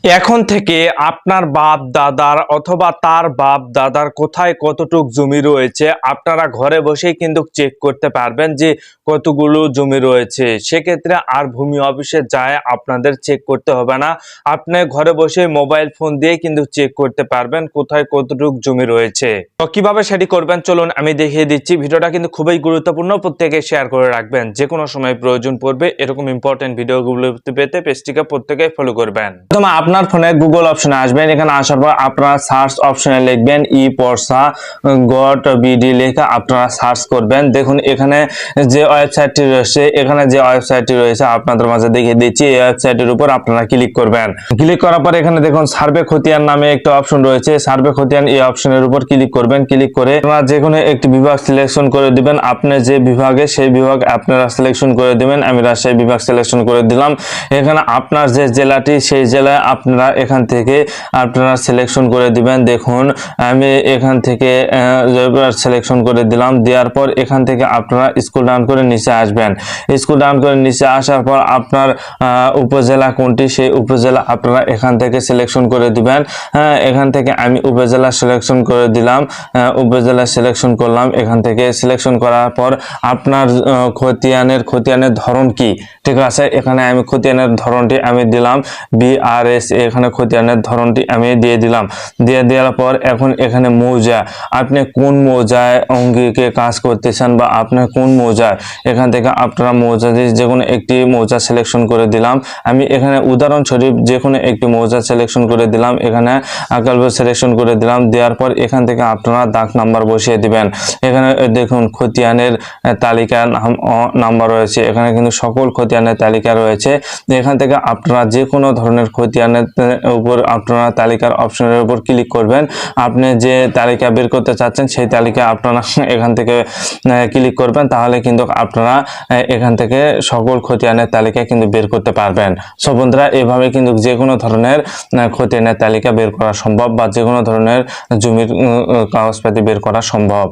এখন থেকে আপনার বাপ দাদার অথবা তার বাপ দাদার কোথায় কতটুক জমি রয়েছে আপনারা ঘরে বসেই কিন্তু চেক করতে পারবেন যে কতগুলো জমি রয়েছে। সেক্ষেত্রে আর ভূমি অফিসে যায় আপনাদের চেক করতে হবে না, আপনি ঘরে বসে মোবাইল ফোন দিয়ে কিন্তু চেক করতে পারবেন কোথায় কতটুক জমি রয়েছে। তো কিভাবে সেটি করবেন চলুন আমি দেখিয়ে দিচ্ছি। ভিডিওটা কিন্তু খুবই গুরুত্বপূর্ণ, প্রত্যেকে শেয়ার করে রাখবেন, যে কোনো সময় প্রয়োজন পড়বে এরকম ইম্পর্টেন্ট ভিডিওগুলো পেতে পেজটিকে প্রত্যেকে ফলো করবেন। প্রথমে আপনার ফোনে গুগল অপশনে আসবেন, এখানে আসার পর আপনারা সার্চ অপশনে লিখবেন ই-পর্সা.বিডি লেখা আপনারা সার্চ করবেন। দেখুন এখানে যে ওয়েবসাইটটি রয়েছে আপনাদের মাঝে দেখিয়ে দিচ্ছি। এই ওয়েবসাইটের উপর আপনারা ক্লিক করবেন। ক্লিক করার পর এখানে দেখুন সার্ভে খতিয়ান নামে একটা অপশন রয়েছে, সার্ভে খতিয়ান এই অপশনের উপর ক্লিক করবেন। ক্লিক করে আপনারা যে কোনো একটি বিভাগ সিলেকশন করে দিবেন, আপনি যে বিভাগে সেই বিভাগ আপনারা সিলেকশন করে দিবেন। আমি রাজশাহী বিভাগ সিলেকশন করে দিলাম। এখানে আপনার যে জেলাটি সেই জেলায় আপনারা এখান থেকে আপনারা সিলেকশন করে দিবেন। দেখুন আমি এখান থেকে সিলেকশন করে দিলাম। দেওয়ার পর এখান থেকে আপনারা স্ক্রল ডাউন করে নিচে আসবেন। স্ক্রল ডাউন করে নিচে আসার পর আপনার উপজেলা কোনটি সেই উপজেলা আপনারা এখান থেকে সিলেকশন করে দিবেন। এখান থেকে আমি উপজেলা সিলেকশন করে দিলাম, উপজেলা সিলেকশন করলাম। এখান থেকে সিলেকশন করার পর আপনার খতিয়ানের ধরন কি, ঠিক আছে। এখানে আমি খতিয়ানের ধরনটি আমি দিলাম BRS, এখানে খতিয়ানের ধরনটি আমি দিয়ে দিলাম। দিয়ে দেওয়ার পর এখন এখানে মৌজা, আপনি কোন মৌজায় অঙ্গিকে কাজ করতেছেন বা আপনার কোন মৌজায়, এখান থেকে আপনারা মৌজা যে কোনো একটি মৌজা সিলেকশন করে দিলাম। আমি এখানে উদাহরণস্বরূপ যে কোনো একটি মৌজা সিলেকশন করে দিলাম, এখানে আকালব সিলেকশন করে দিলাম। দেওয়ার পর এখান থেকে আপনারা দাগ নাম্বার বসিয়ে দিবেন। এখানে দেখুন খতিয়ানের তালিকা নাম্বার রয়েছে, এখানে কিন্তু সকল খতিয়ানের তালিকা রয়েছে। এখান থেকে আপনারা যে কোনো ধরনের খতিয়ানের উপর আপনারা তালিকার অপশনের উপর ক্লিক করবেন। আপনি যে তালিকা বের করতে চাচ্ছেন সেই তালিকা আপনারা এখান থেকে ক্লিক করবেন, তাহলে কিন্তু আপনারা এখান থেকে সকল খতিয়ানের তালিকা কিন্তু বের করতে পারবেন। সব বন্ধুরা এভাবে কিন্তু যে কোনো ধরনের খতিয়ানের তালিকা বের করা সম্ভব বা যে কোনো ধরনের জমির কাগজপাতি বের করা সম্ভব।